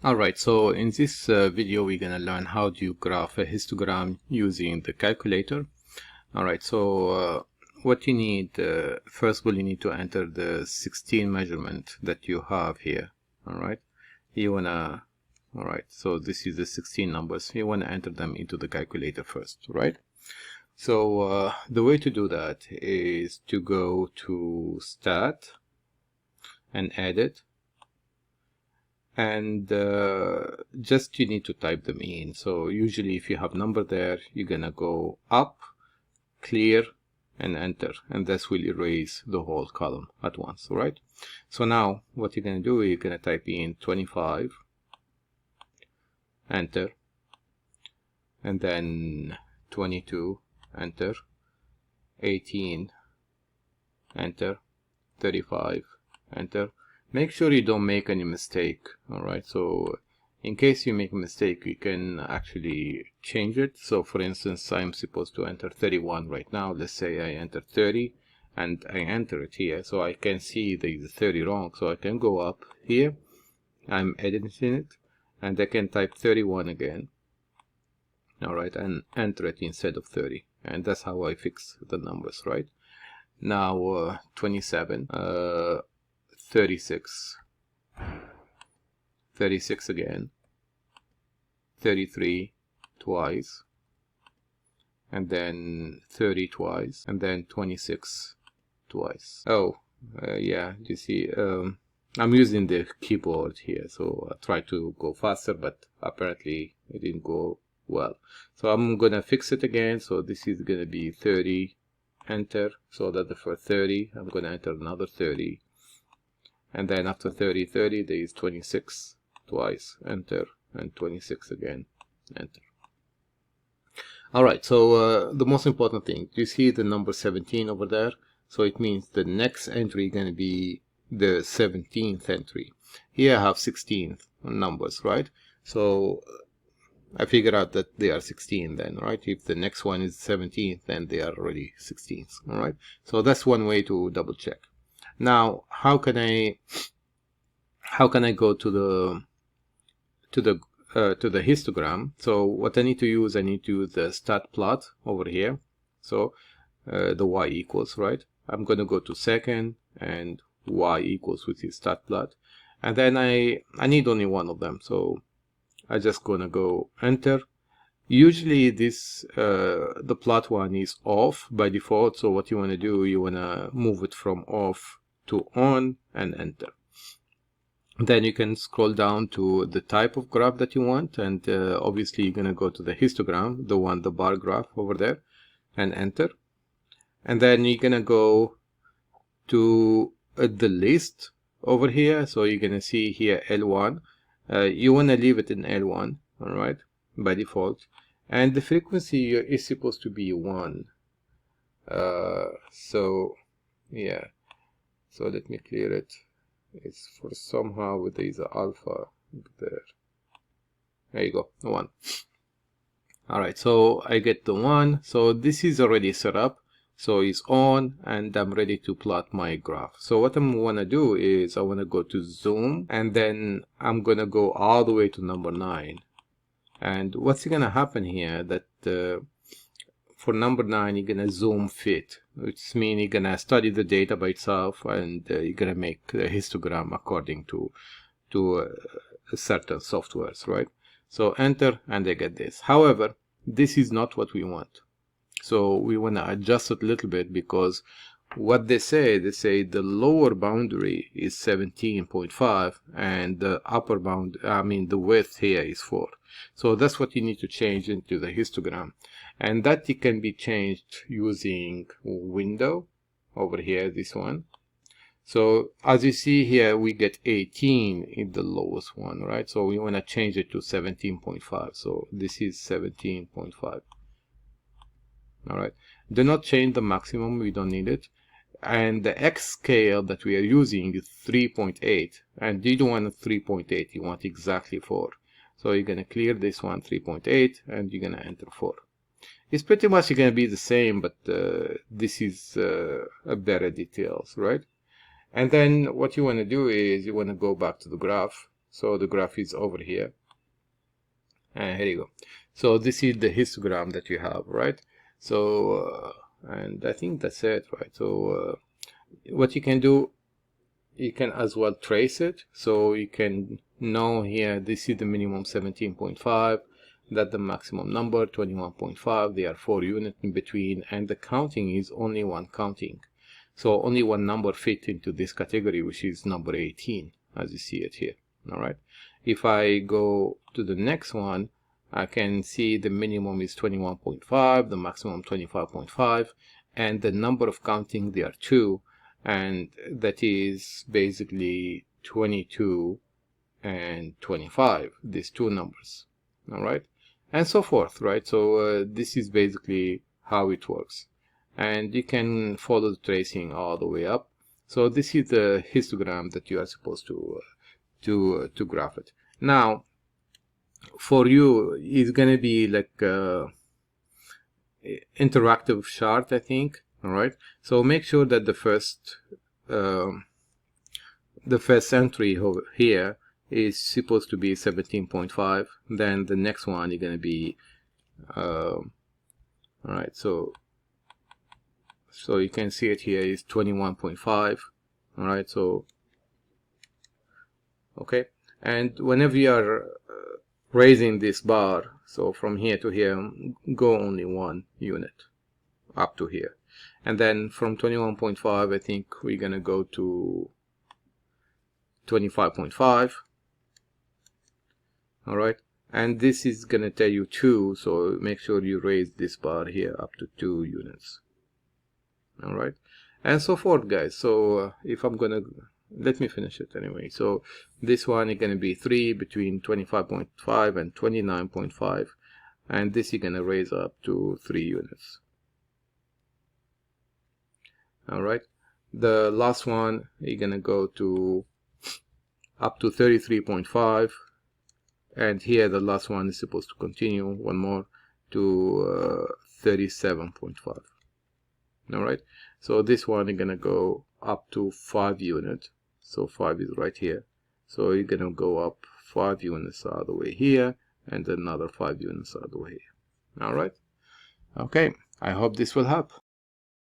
Alright, so in this video we're gonna learn how do you graph a histogram using the calculator. Alright, so what you need, first of all you need to enter the 16 measurement that you have here. Alright, you wanna, alright, so this is the 16 numbers. You wanna enter them into the calculator first, right? So the way to do that is to go to Stat and Edit. And just you need to type them in. So usually if you have number there, you're gonna go up, clear, and enter, and this will erase the whole column at once. All right, so now what you're gonna do, you're gonna type in 25, enter, and then 22, enter, 18, enter, 35, enter. Make sure you don't make any mistake. Alright, so in case you make a mistake, you can actually change it. So for instance, I'm supposed to enter 31 right now. Let's say I enter 30 and I enter it here, so I can see the 30 wrong. So I can go up here, I'm editing it, and I can type 31 again. Alright, and enter it instead of 30, and that's how I fix the numbers. Right now 27, 36, 36 again, 33 twice, and then 30 twice, and then 26 twice. Yeah, you see, I'm using the keyboard here, so I try to go faster, but apparently it didn't go well. So I'm gonna fix it again. So this is gonna be 30, enter. So that for 30, I'm gonna enter another 30. And then after 30, there is 26 twice, enter, and 26 again, enter. Alright, so the most important thing, you see the number 17 over there? So it means the next entry is going to be the 17th entry. Here I have 16 numbers, right? So I figure out that they are 16 then, right? If the next one is 17th, then they are already 16th, alright? So that's one way to double check. Now, how can I go to the histogram? So what I need to use the stat plot over here. So the y equals, right? I'm going to go to second and y equals, which is stat plot, and then I need only one of them. So I just gonna go enter. Usually this the plot one is off by default. So what you want to do, you want to move it from off to on and enter. Then you can scroll down to the type of graph that you want, and obviously you're going to go to the histogram, the bar graph over there, and enter. And then you're going to go to the list over here. So you're going to see here L1. You want to leave it in L1, all right, by default. And the frequency is supposed to be 1. So yeah, so let me clear it. It's for somehow there is a alpha there. There you go, 1. Alright, so I get the 1. So this is already set up. So it's on, and I'm ready to plot my graph. So what I'm gonna do is I wanna go to zoom, and then I'm gonna go all the way to number 9. And what's gonna happen here, that for number 9 you're gonna zoom fit, which means you're gonna study the data by itself, and you're gonna make a histogram according to certain softwares, right? So enter, and I get this. However, this is not what we want. So we want to adjust it a little bit, because what they say the lower boundary is 17.5 and the upper bound, the width here is 4. So that's what you need to change into the histogram, and that it can be changed using window over here, this one. So as you see here, we get 18 in the lowest one, right? So we want to change it to 17.5. So this is 17.5. All right, do not change the maximum, we don't need it. And the X scale that we are using is 3.8, and you don't want 3.8, you want exactly 4. So you're going to clear this one, 3.8, and you're going to enter 4. It's pretty much going to be the same, but this is better details, right? And then what you want to do is you want to go back to the graph, So the graph is over here, and here you go. So this is the histogram that you have, right? So and I think that's it, right? So what you can do, you can as well trace it. So you can know here, this is the minimum 17.5, that the maximum number 21.5. There are 4 units in between, and the counting is only one counting. So only one number fit into this category, which is number 18, as you see it here. All right. If I go to the next one, I can see the minimum is 21.5, the maximum 25.5, and the number of counting, there are 2, and that is basically 22 and 25, these 2 numbers. All right, and so forth, right? So this is basically how it works, and you can follow the tracing all the way up. So this is the histogram that you are supposed to graph it. Now for you, it's gonna be like interactive chart, I think. All right, so make sure that the first entry over here is supposed to be 17.5. Then the next one is gonna be all right, so you can see it here is 21.5. all right, so okay, and whenever you are raising this bar, so from here to here, go only 1 unit up to here, and then from 21.5 I think we're gonna go to 25.5. all right, and this is gonna tell you 2, so make sure you raise this bar here up to 2 units. all right, and so forth, guys. So if I'm gonna, let me finish it anyway. So this one is gonna be 3 between 25.5 and 29.5, and this is gonna raise up to 3 units. all right, the last one you're gonna go to up to 33.5, and here the last one is supposed to continue one more to 37.5. all right, so this one is gonna go up to 5 units, so 5 is right here, so you're gonna go up 5 units all the way here, and another 5 units all the way here. all right, okay, I hope this will help.